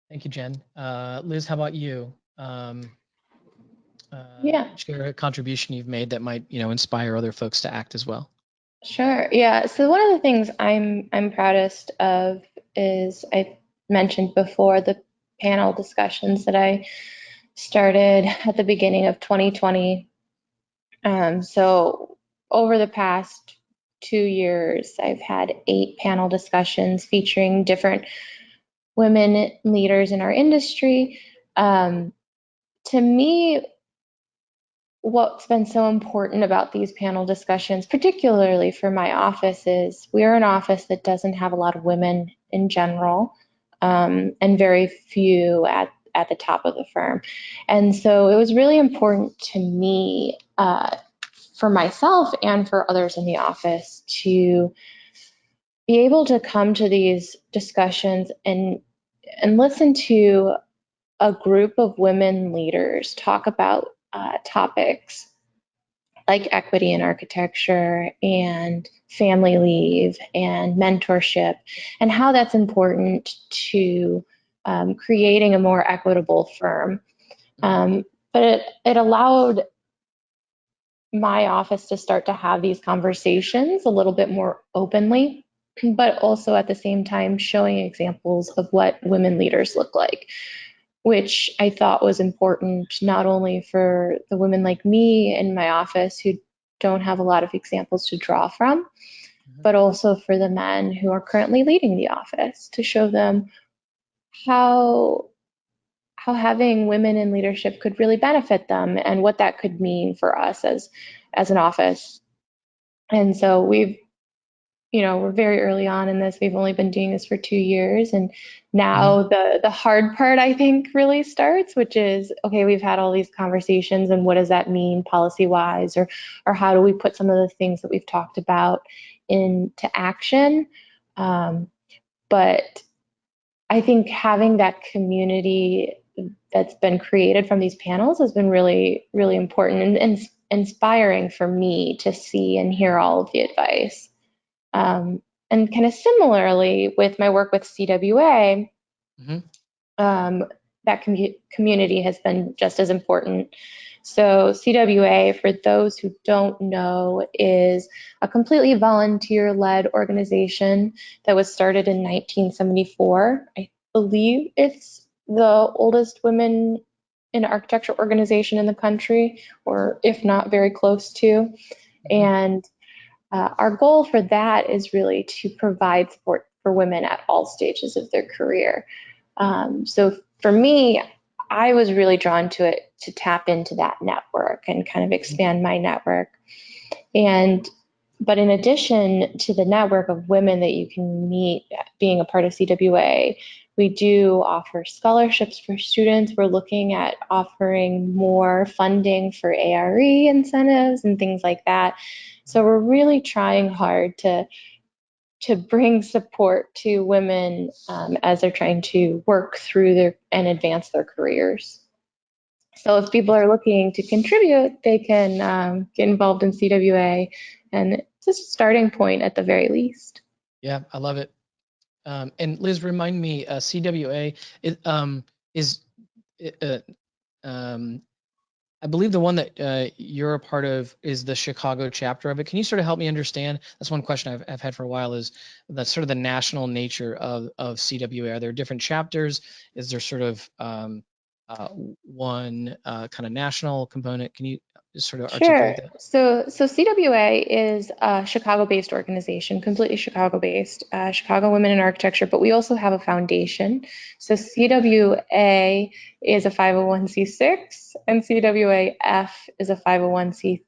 Thank you, Jen. Liz, how about you? Share a contribution you've made that might, you know, inspire other folks to act as well. Sure. Yeah. So one of the things I'm proudest of is, I mentioned before, the panel discussions that I started at the beginning of 2020. So over the past 2 years, I've had 8 panel discussions featuring different women leaders in our industry. To me, what's been so important about these panel discussions, particularly for my office, is we're an office that doesn't have a lot of women in general, and very few at the top of the firm. And so it was really important to me, for myself and for others in the office, to be able to come to these discussions and listen to a group of women leaders talk about topics like equity in architecture and family leave and mentorship, and how that's important to creating a more equitable firm. But it allowed my office to start to have these conversations a little bit more openly, but also at the same time showing examples of what women leaders look like, which I thought was important, not only for the women like me in my office who don't have a lot of examples to draw from, but also for the men who are currently leading the office, to show them how having women in leadership could really benefit them and what that could mean for us as an office. And so we're very early on in this. We've only been doing this for 2 years, and now the hard part, I think, really starts, which is, okay, we've had all these conversations, and what does that mean policy-wise, or how do we put some of the things that we've talked about into action? But I think having that community that's been created from these panels has been really, really important and inspiring for me to see and hear all of the advice. And kind of similarly with my work with CWA, that community has been just as important. So CWA, for those who don't know, is a completely volunteer-led organization that was started in 1974. I believe it's the oldest women in architecture organization in the country, or if not, very close to. And our goal for that is really to provide support for women at all stages of their career. So for me, I was really drawn to it to tap into that network and kind of expand my network. But in addition to the network of women that you can meet being a part of CWA, we do offer scholarships for students. We're looking at offering more funding for ARE incentives and things like that. So we're really trying hard to bring support to women as they're trying to work through and advance their careers. So if people are looking to contribute, they can get involved in CWA, and it's a starting point at the very least. Yeah, I love it. And Liz, remind me, CWA is I believe the one that you're a part of is the Chicago chapter of it. Can you sort of help me understand? That's one question I've had for a while, is that's sort of the national nature of CWA. Are there different chapters? Is there sort of one kind of national component? Can you just sort of articulate that? So CWA is a Chicago-based organization, completely Chicago-based, Chicago Women in Architecture, but we also have a foundation. So CWA is a 501c6 and CWAF is a 501c3.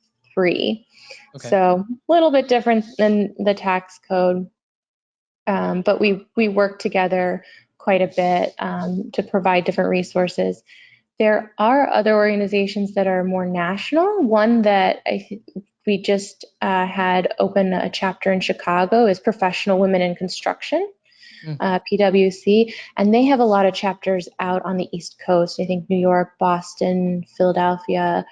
Okay. So a little bit different than the tax code, but we work together quite a bit to provide different resources. There are other organizations that are more national. One that we just had open a chapter in Chicago is Professional Women in Construction, PWC, and they have a lot of chapters out on the East Coast. I think New York, Boston, Philadelphia,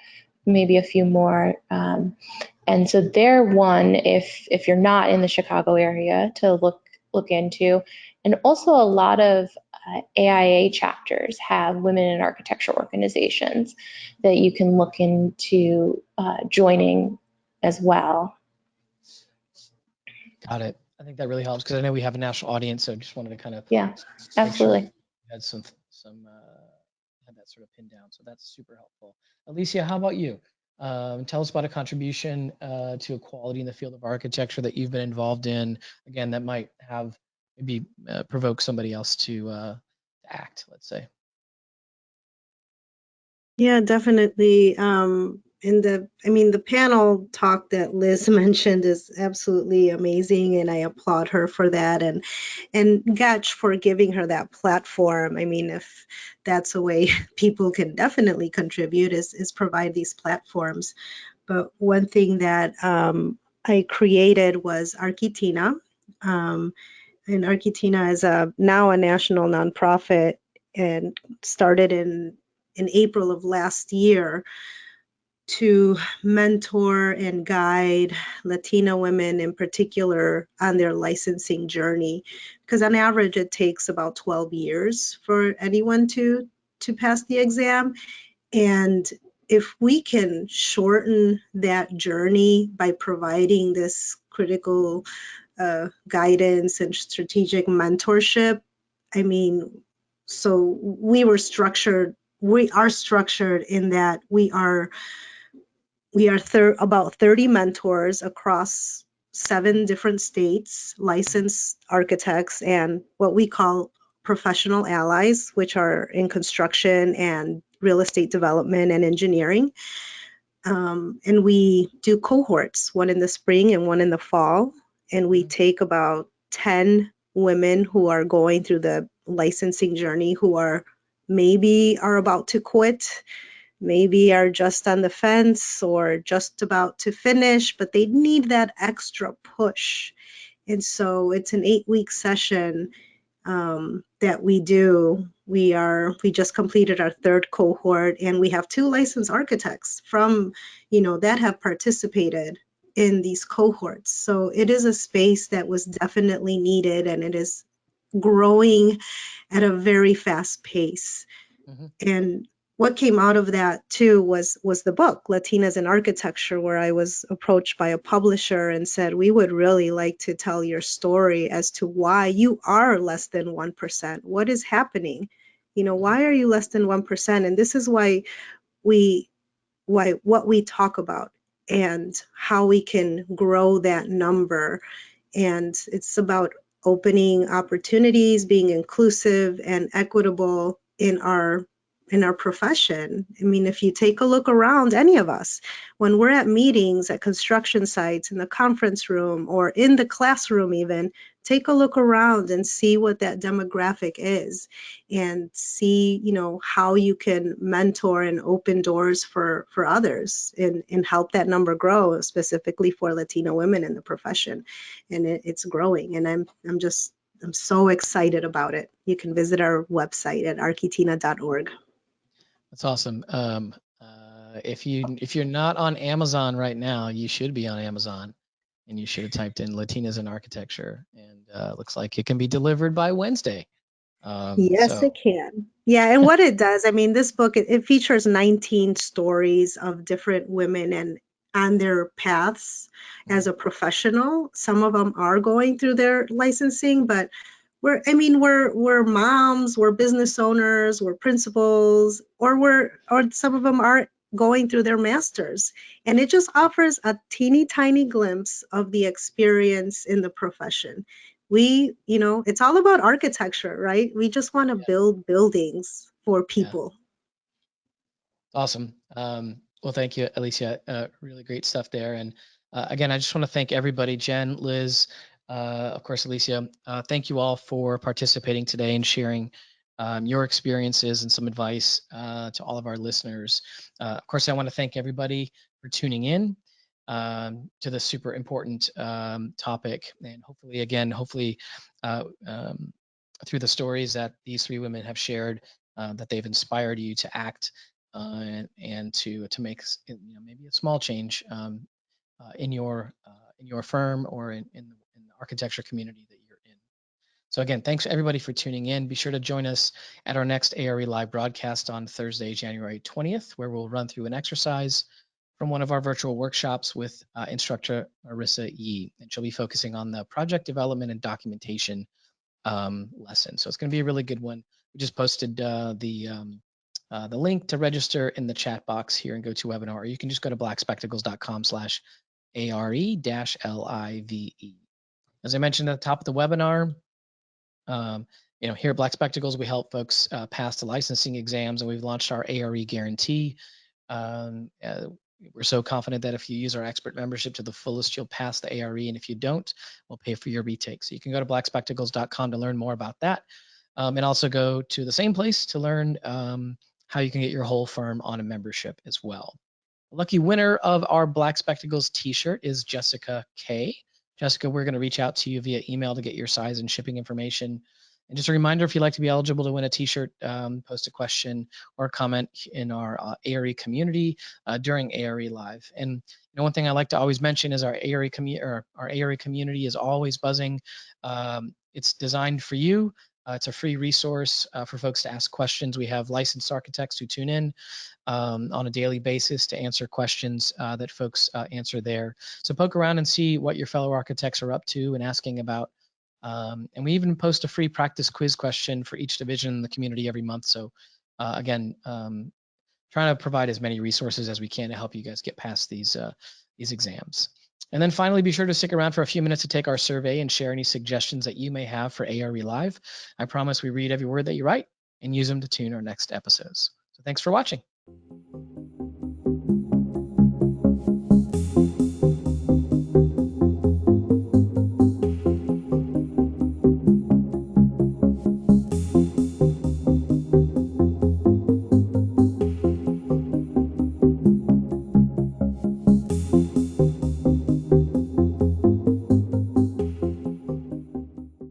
maybe a few more. And so they're one, if you're not in the Chicago area, to look into. And also a lot of AIA chapters have women in architecture organizations that you can look into joining as well. Got it. I think that really helps because I know we have a national audience, so just wanted to kind of Yeah, absolutely. had some had that sort of pinned down. So that's super helpful. Alicia, how about you? Tell us about a contribution to equality in the field of architecture that you've been involved in. Again, that might have maybe provoke somebody else to act, let's say. Yeah, definitely. The panel talk that Liz mentioned is absolutely amazing, and I applaud her for that, and Gotch for giving her that platform. I mean, if that's a way people can definitely contribute is provide these platforms. But one thing that I created was Architina, and Architina is now a national nonprofit and started in April of last year to mentor and guide Latina women in particular on their licensing journey. Because on average, it takes about 12 years for anyone to pass the exam. And if we can shorten that journey by providing this critical guidance and strategic mentorship, I mean, so we are structured in that we are about 30 mentors across 7 different states, licensed architects, and what we call professional allies, which are in construction and real estate development and engineering. And we do cohorts, one in the spring and one in the fall. And we take about 10 women who are going through the licensing journey, who are about to quit, maybe are just on the fence or just about to finish, but they need that extra push. And so it's an 8-week session that we do. We just completed our 3rd cohort, and we have 2 licensed architects from, that have participated in these cohorts. So it is a space that was definitely needed, and it is growing at a very fast pace. Mm-hmm. And what came out of that too was the book Latinas in Architecture, where I was approached by a publisher and said, we would really like to tell your story as to why you are less than 1%. What is happening? Why are you less than 1%? And this is why what we talk about and how we can grow that number. And it's about opening opportunities, being inclusive and equitable in our profession. I mean, if you take a look around, any of us, when we're at meetings, at construction sites, in the conference room, or in the classroom even, take a look around and see what that demographic is, and see, how you can mentor and open doors for others and help that number grow, specifically for Latino women in the profession. And it's growing, and I'm so excited about it. You can visit our website at architina.org. That's awesome. If you're not on Amazon right now, you should be on Amazon, and you should have typed in Latinas in Architecture, and looks like it can be delivered by Wednesday. Yes, it can. Yeah, and what it does, I mean, this book, it features 19 stories of different women and on their paths as a professional. Some of them are going through their licensing, but we're moms, we're business owners, we're principals, or some of them are going through their masters. And it just offers a teeny tiny glimpse of the experience in the profession. It's all about architecture, right? We just want to build buildings for people. Awesome. Well, thank you, Alicia. Really great stuff there. And again, I just want to thank everybody, Jen, Liz, of course, Alicia. Thank you all for participating today and sharing your experiences and some advice to all of our listeners. Of course, I want to thank everybody for tuning in to this super important topic. And hopefully through the stories that these three women have shared, that they've inspired you to act and to make maybe a small change in your firm or in the architecture community that you're in. So again, thanks everybody for tuning in. Be sure to join us at our next ARE live broadcast on Thursday, January 20th, where we'll run through an exercise from one of our virtual workshops with instructor Marissa Yee, and she'll be focusing on the project development and documentation lesson. So it's going to be a really good one. We just posted the link to register in the chat box here and go to webinar, or you can just go to blackspectacles.com/ARE-LIVE. As I mentioned at the top of the webinar, here at Black Spectacles, we help folks pass the licensing exams, and we've launched our ARE guarantee. We're so confident that if you use our expert membership to the fullest, you'll pass the ARE, and if you don't, we'll pay for your retake. So you can go to blackspectacles.com to learn more about that, and also go to the same place to learn how you can get your whole firm on a membership as well. The lucky winner of our Black Spectacles t-shirt is Jessica K. Jessica, we're going to reach out to you via email to get your size and shipping information. And just a reminder, if you'd like to be eligible to win a t-shirt, post a question or a comment in our ARE community during ARE Live. And one thing I like to always mention is our ARE community is always buzzing. It's designed for you. It's a free resource for folks to ask questions. We have licensed architects who tune in on a daily basis to answer questions that folks answer there. So poke around and see what your fellow architects are up to and asking about. And we even post a free practice quiz question for each division in the community every month. So again, trying to provide as many resources as we can to help you guys get past these exams. And then finally, be sure to stick around for a few minutes to take our survey and share any suggestions that you may have for ARE Live. I promise we read every word that you write and use them to tune our next episodes. So thanks for watching.